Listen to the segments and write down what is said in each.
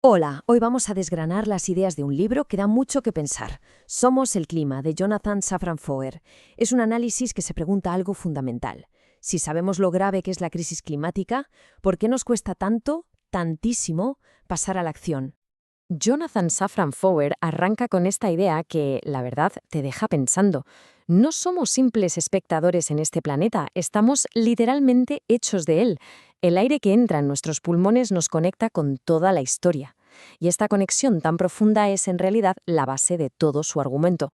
Hola, hoy vamos a desgranar las ideas de un libro que da mucho que pensar. Somos el clima, de Jonathan Safran Foer. Es un análisis que se pregunta algo fundamental. Si sabemos lo grave que es la crisis climática, ¿por qué nos cuesta tanto, tantísimo, pasar a la acción? Jonathan Safran Foer arranca con esta idea que, la verdad, te deja pensando. No somos simples espectadores en este planeta, estamos literalmente hechos de él. El aire que entra en nuestros pulmones nos conecta con toda la historia. Y esta conexión tan profunda es en realidad la base de todo su argumento.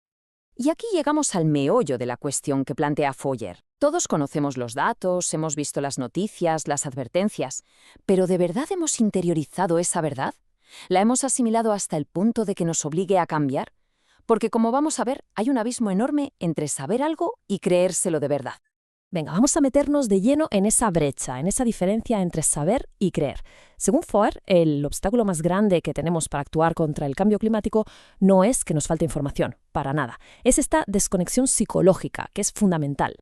Y aquí llegamos al meollo de la cuestión que plantea Foyer. Todos conocemos los datos, hemos visto las noticias, las advertencias, pero ¿de verdad hemos interiorizado esa verdad? ¿La hemos asimilado hasta el punto de que nos obligue a cambiar? Porque como vamos a ver, hay un abismo enorme entre saber algo y creérselo de verdad. Venga, vamos a meternos de lleno en esa brecha, en esa diferencia entre saber y creer. Según Foer, el obstáculo más grande que tenemos para actuar contra el cambio climático no es que nos falte información, para nada. Es esta desconexión psicológica, que es fundamental.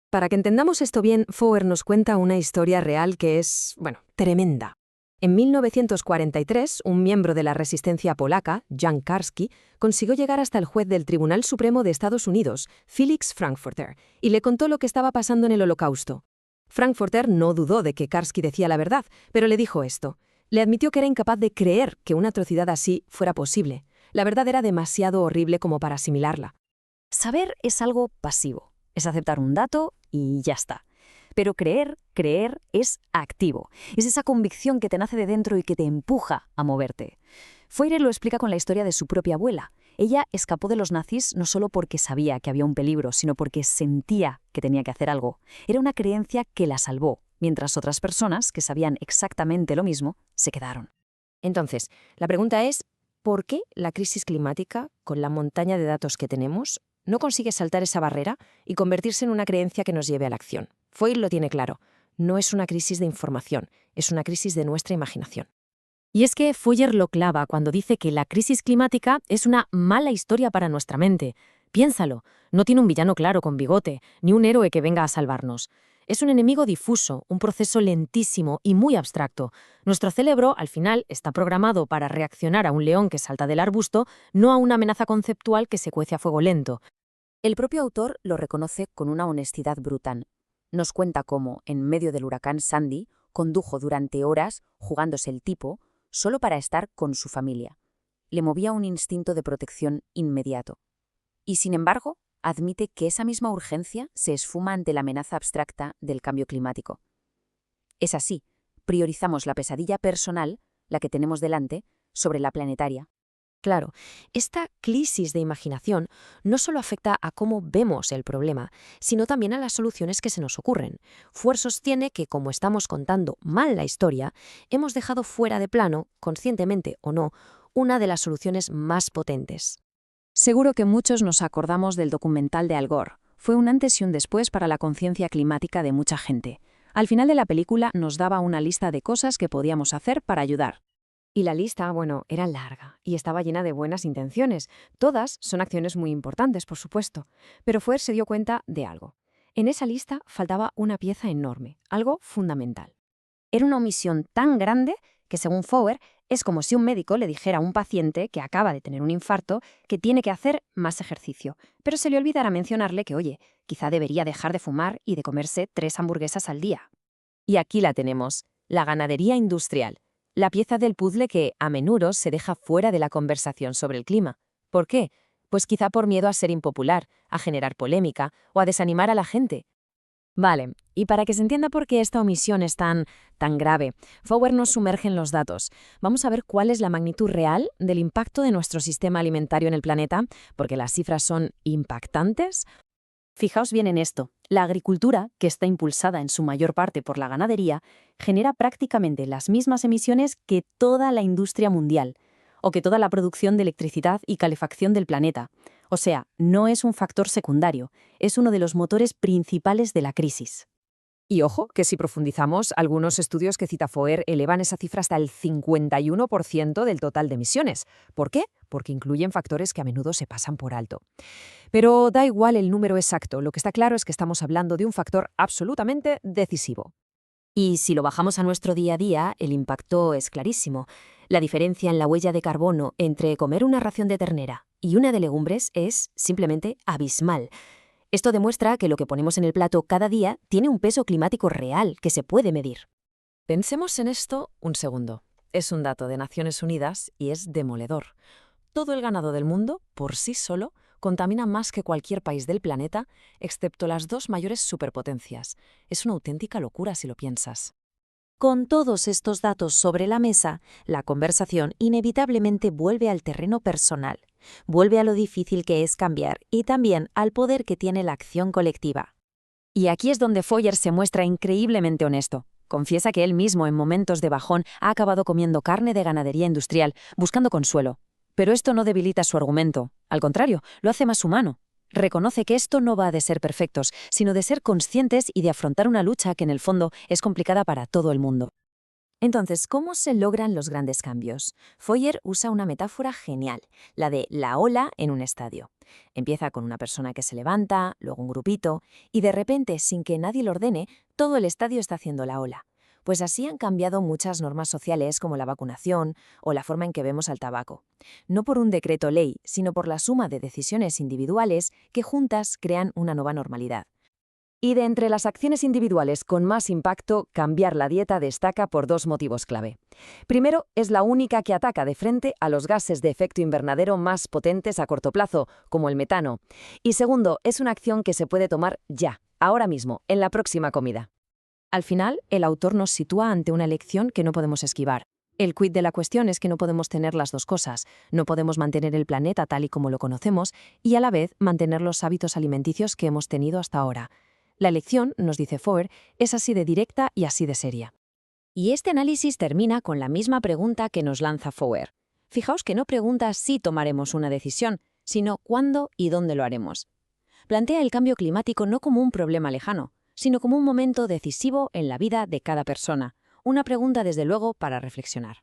Para que entendamos esto bien, Foer nos cuenta una historia real que es, tremenda. En 1943, un miembro de la resistencia polaca, Jan Karski, consiguió llegar hasta el juez del Tribunal Supremo de Estados Unidos, Felix Frankfurter, y le contó lo que estaba pasando en el Holocausto. Frankfurter no dudó de que Karski decía la verdad, pero le dijo esto. Le admitió que era incapaz de creer que una atrocidad así fuera posible. La verdad era demasiado horrible como para asimilarla. Saber es algo pasivo, es aceptar un dato y ya está. Pero creer es activo. Es esa convicción que te nace de dentro y que te empuja a moverte. Foer lo explica con la historia de su propia abuela. Ella escapó de los nazis no solo porque sabía que había un peligro, sino porque sentía que tenía que hacer algo. Era una creencia que la salvó, mientras otras personas, que sabían exactamente lo mismo, se quedaron. Entonces, la pregunta es, ¿por qué la crisis climática, con la montaña de datos que tenemos, no consigue saltar esa barrera y convertirse en una creencia que nos lleve a la acción? Foyle lo tiene claro. No es una crisis de información, es una crisis de nuestra imaginación. Y es que Foer lo clava cuando dice que la crisis climática es una mala historia para nuestra mente. Piénsalo, no tiene un villano claro con bigote, ni un héroe que venga a salvarnos. Es un enemigo difuso, un proceso lentísimo y muy abstracto. Nuestro cerebro, al final, está programado para reaccionar a un león que salta del arbusto, no a una amenaza conceptual que se cuece a fuego lento. El propio autor lo reconoce con una honestidad brutal. Nos cuenta cómo, en medio del huracán Sandy, condujo durante horas, jugándose el tipo, solo para estar con su familia. Le movía un instinto de protección inmediato. Y sin embargo, admite que esa misma urgencia se esfuma ante la amenaza abstracta del cambio climático. Es así, priorizamos la pesadilla personal, la que tenemos delante, sobre la planetaria. Claro, esta crisis de imaginación no solo afecta a cómo vemos el problema, sino también a las soluciones que se nos ocurren. Foer sostiene que, como estamos contando mal la historia, hemos dejado fuera de plano, conscientemente o no, una de las soluciones más potentes. Seguro que muchos nos acordamos del documental de Al Gore. Fue un antes y un después para la conciencia climática de mucha gente. Al final de la película nos daba una lista de cosas que podíamos hacer para ayudar. Y la lista, era larga y estaba llena de buenas intenciones. Todas son acciones muy importantes, por supuesto. Pero Foer se dio cuenta de algo. En esa lista faltaba una pieza enorme, algo fundamental. Era una omisión tan grande que, según Foer, es como si un médico le dijera a un paciente que acaba de tener un infarto que tiene que hacer más ejercicio, pero se le olvidara mencionarle que, oye, quizá debería dejar de fumar y de comerse 3 hamburguesas al día. Y aquí la tenemos, la ganadería industrial, la pieza del puzzle que, a menudo, se deja fuera de la conversación sobre el clima. ¿Por qué? Pues quizá por miedo a ser impopular, a generar polémica o a desanimar a la gente. Vale, y para que se entienda por qué esta omisión es tan grave, Foer nos sumerge en los datos. Vamos a ver cuál es la magnitud real del impacto de nuestro sistema alimentario en el planeta, porque las cifras son impactantes. Fijaos bien en esto. La agricultura, que está impulsada en su mayor parte por la ganadería, genera prácticamente las mismas emisiones que toda la industria mundial, o que toda la producción de electricidad y calefacción del planeta. O sea, no es un factor secundario, es uno de los motores principales de la crisis. Y ojo, que si profundizamos, algunos estudios que cita Foer elevan esa cifra hasta el 51% del total de emisiones. ¿Por qué? Porque incluyen factores que a menudo se pasan por alto. Pero da igual el número exacto, lo que está claro es que estamos hablando de un factor absolutamente decisivo. Y si lo bajamos a nuestro día a día, el impacto es clarísimo. La diferencia en la huella de carbono entre comer una ración de ternera y una de legumbres es simplemente abismal. Esto demuestra que lo que ponemos en el plato cada día tiene un peso climático real que se puede medir. Pensemos en esto un segundo. Es un dato de Naciones Unidas y es demoledor. Todo el ganado del mundo, por sí solo, contamina más que cualquier país del planeta, excepto las dos mayores superpotencias. Es una auténtica locura si lo piensas. Con todos estos datos sobre la mesa, la conversación inevitablemente vuelve al terreno personal, vuelve a lo difícil que es cambiar y también al poder que tiene la acción colectiva. Y aquí es donde Foyer se muestra increíblemente honesto. Confiesa que él mismo, en momentos de bajón, ha acabado comiendo carne de ganadería industrial, buscando consuelo. Pero esto no debilita su argumento. Al contrario, lo hace más humano. Reconoce que esto no va de ser perfectos, sino de ser conscientes y de afrontar una lucha que en el fondo es complicada para todo el mundo. Entonces, ¿cómo se logran los grandes cambios? Foyer usa una metáfora genial, la de la ola en un estadio. Empieza con una persona que se levanta, luego un grupito, y de repente, sin que nadie lo ordene, todo el estadio está haciendo la ola. Pues así han cambiado muchas normas sociales como la vacunación o la forma en que vemos al tabaco. No por un decreto ley, sino por la suma de decisiones individuales que juntas crean una nueva normalidad. Y de entre las acciones individuales con más impacto, cambiar la dieta destaca por dos motivos clave. Primero, es la única que ataca de frente a los gases de efecto invernadero más potentes a corto plazo, como el metano. Y segundo, es una acción que se puede tomar ya, ahora mismo, en la próxima comida. Al final, el autor nos sitúa ante una elección que no podemos esquivar. El quid de la cuestión es que no podemos tener las dos cosas. No podemos mantener el planeta tal y como lo conocemos y a la vez mantener los hábitos alimenticios que hemos tenido hasta ahora. La elección, nos dice Foer, es así de directa y así de seria. Y este análisis termina con la misma pregunta que nos lanza Foer. Fijaos que no pregunta si tomaremos una decisión, sino cuándo y dónde lo haremos. Plantea el cambio climático no como un problema lejano, sino como un momento decisivo en la vida de cada persona. Una pregunta, desde luego, para reflexionar.